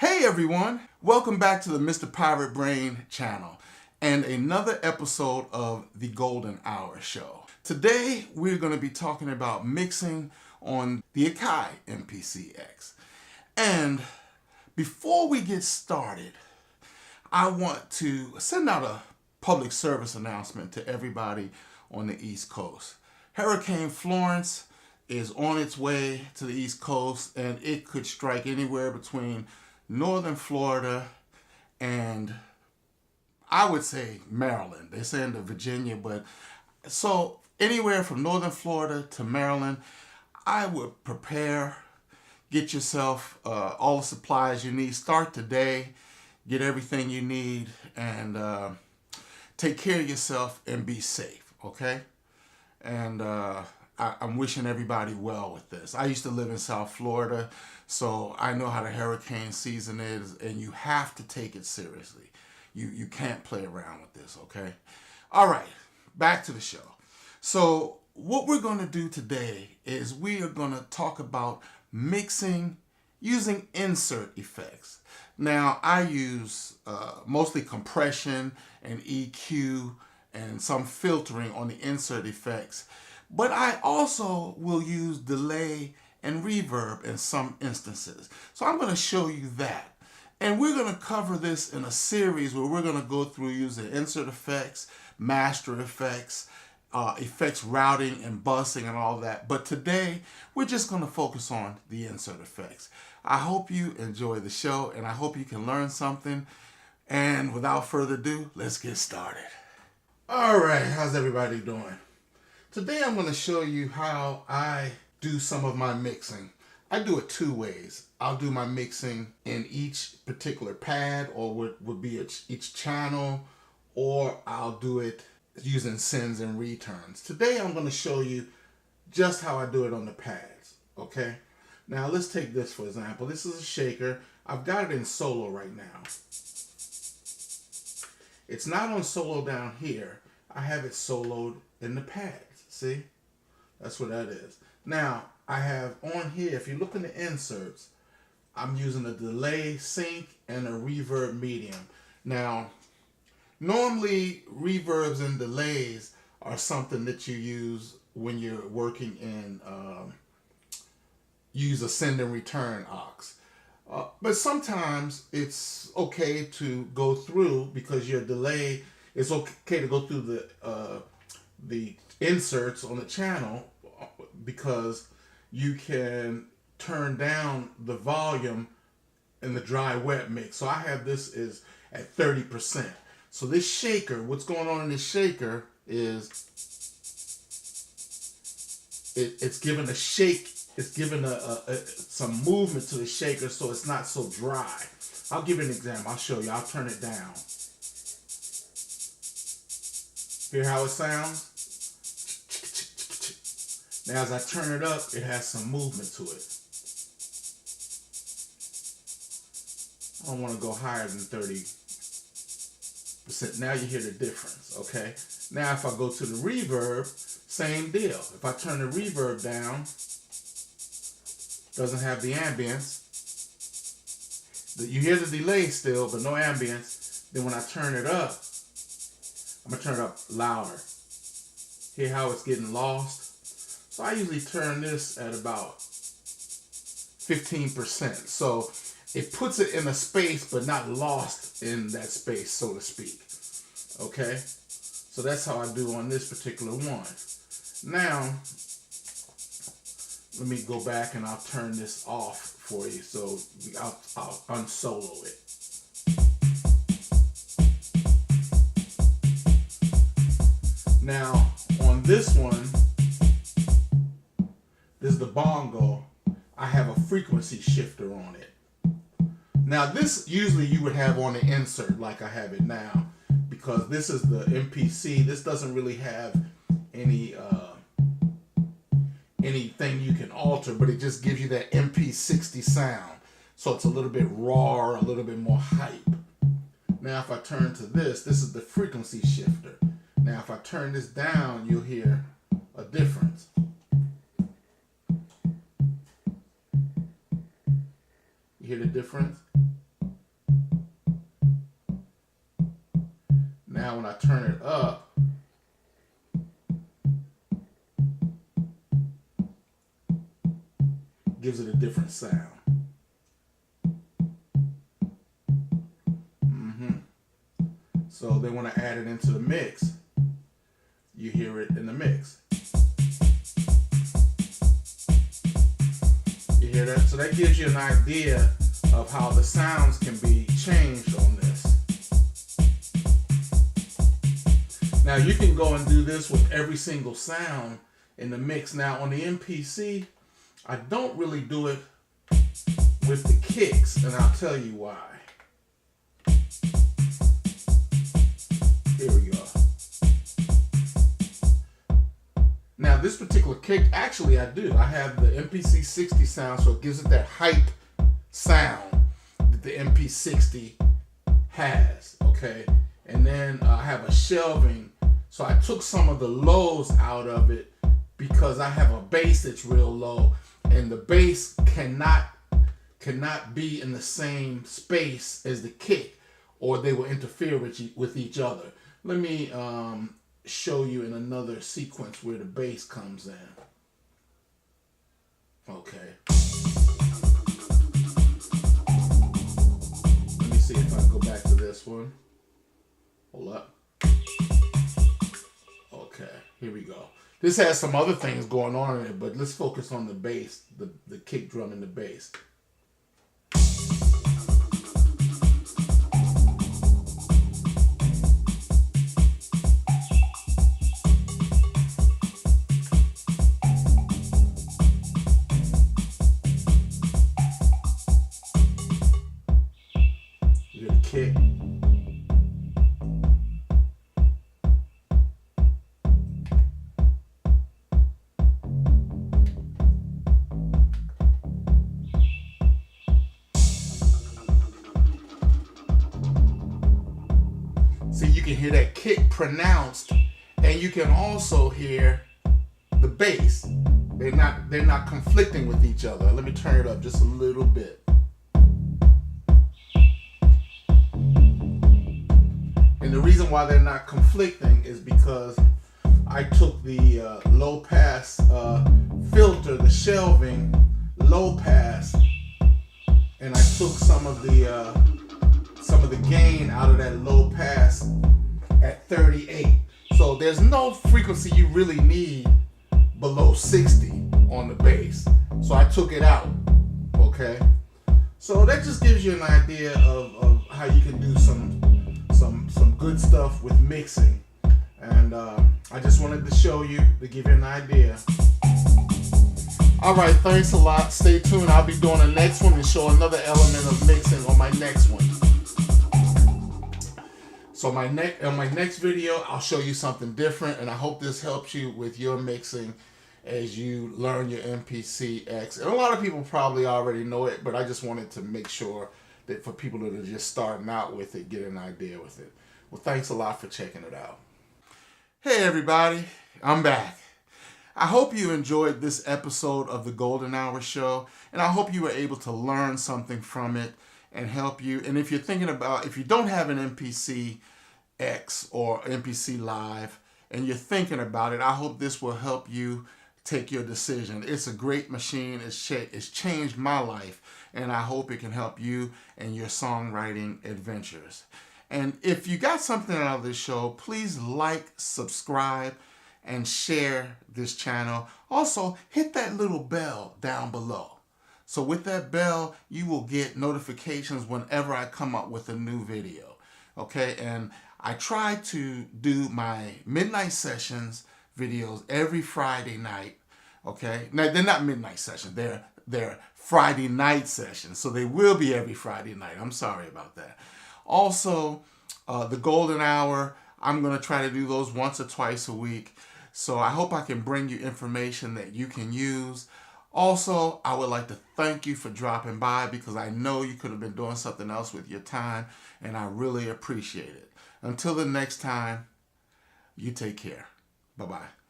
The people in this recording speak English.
Hey everyone, welcome back to the Mrpiratebrain channel and another episode of the Golden Hour Show. Today we're going to be talking about mixing on the Akai MPCX. And before we get started, I want to send out a public service announcement to everybody on the East Coast. Hurricane Florence is on its way to the East Coast, and it could strike anywhere between northern Florida and I would say Maryland. They're saying to Virginia, but so anywhere from northern Florida to Maryland, I would prepare, get yourself all the supplies you need. Start today, get everything you need, and take care of yourself and be safe, okay? And I'm wishing everybody well with this. I used to live in South Florida, so I know how the hurricane season is, and you have to take it seriously. You can't play around with this, okay? All right, back to the show. So what we're going to do today is we are going to talk about mixing using insert effects. Now, I use mostly compression and EQ and some filtering on the insert effects, but I also will use delay and reverb in some instances. So I'm going to show you that. And we're going to cover this in a series where we're going to go through using insert effects, master effects, effects routing and busing and all that. But today, we're just going to focus on the insert effects. I hope you enjoy the show, and I hope you can learn something. And without further ado, let's get started. All right, how's everybody doing? Today I'm going to show you how I do some of my mixing. I do it two ways. I'll do my mixing in each particular pad, or would be each channel, or I'll do it using sends and returns. Today I'm going to show you just how I do it on the pads, okay? Now let's take this for example. This is a shaker. I've got it in solo right now. It's not on solo down here. I have it soloed in the pads. See? That's what that is. Now, I have on here, if you look in the inserts, I'm using a delay sync and a reverb medium. Now, normally reverbs and delays are something that you use when you're working in, use a send and return aux. But sometimes it's okay to go through, because your delay, it's okay to go through the inserts on the channel, because you can turn down the volume in the dry wet mix. So I have this is at 30%. So this shaker, what's going on in this shaker is it's given a shake. It's given some movement to the shaker, so it's not so dry. I'll give you an example. I'll show you. I'll turn it down. Hear how it sounds? Now as I turn it up, it has some movement to it. I don't want to go higher than 30%. Now you hear the difference, okay? Now if I go to the reverb, same deal. If I turn the reverb down, doesn't have the ambience. You hear the delay still, but no ambience. Then when I turn it up, I'm going to turn it up louder. Hear how it's getting lost? So I usually turn this at about 15%. So it puts it in a space, but not lost in that space, so to speak. Okay? So that's how I do on this particular one. Now, let me go back and I'll turn this off for you. So I'll unsolo it. Now, on this one, this is the bongo. I have a frequency shifter on it. Now, this usually you would have on the insert like I have it now, because this is the MPC. This doesn't really have anything you can alter, but it just gives you that MP60 sound. So it's a little bit raw, a little bit more hype. Now, if I turn to this is the frequency shifter. Now, if I turn this down, you'll hear a difference. You hear the difference? now when I turn it up, gives it a different sound. So then when I add it into the mix, you hear it in the mix. You hear that? So that gives you an idea of how the sounds can be changed on this. Now you can go and do this with every single sound in the mix. Now on the MPC, I don't really do it with the kicks, and I'll tell you why. Here we go. Now this particular kick, actually I do. I have the MPC 60 sound, so it gives it that hype sound that the MP60 has, okay? And then I have a shelving, so I took some of the lows out of it because I have a bass that's real low, and the bass cannot be in the same space as the kick, or they will interfere with each other. Let me show you in another sequence where the bass comes in. Okay. Let me see if I can go back to this one. Hold up. Okay, here we go. This has some other things going on in it, but let's focus on the bass, the kick drum and the bass. You hear the kick. See, you can hear that kick pronounced, and you can also hear the bass. They're not conflicting with each other. Let me turn it up just a little bit. And the reason why they're not conflicting is because I took the low pass filter, the shelving low pass, and I took some of the gain out of that low pass at 38. So there's no frequency you really need below 60 on the bass. So I took it out, okay? So that just gives you an idea of how you can do some good stuff with mixing. And I just wanted to show you, to give you an idea. All right, thanks a lot. Stay tuned. I'll be doing the next one and show another element of mixing on my next one. So on my next video, I'll show you something different, and I hope this helps you with your mixing as you learn your MPCX. And a lot of people probably already know it, but I just wanted to make sure that for people that are just starting out with it, get an idea with it. Well, thanks a lot for checking it out. Hey everybody, I'm back. I hope you enjoyed this episode of the Golden Hour Show, and I hope you were able to learn something from it and help you. And if you're thinking about, if you don't have an MPCX or MPC Live and you're thinking about it, I hope this will help you take your decision. It's a great machine. It's changed my life, and I hope it can help you in your songwriting adventures. And if you got something out of this show, please like, subscribe, and share this channel. Also, hit that little bell down below. So with that bell, you will get notifications whenever I come up with a new video. Okay, and I try to do my midnight sessions videos every Friday night. Okay, now they're not midnight sessions, they're Friday night sessions, so they will be every Friday night. I'm sorry about that. Also, the Golden Hour, I'm going to try to do those once or twice a week. So I hope I can bring you information that you can use. Also, I would like to thank you for dropping by, because I know you could have been doing something else with your time, and I really appreciate it. Until the next time, you take care. Bye-bye.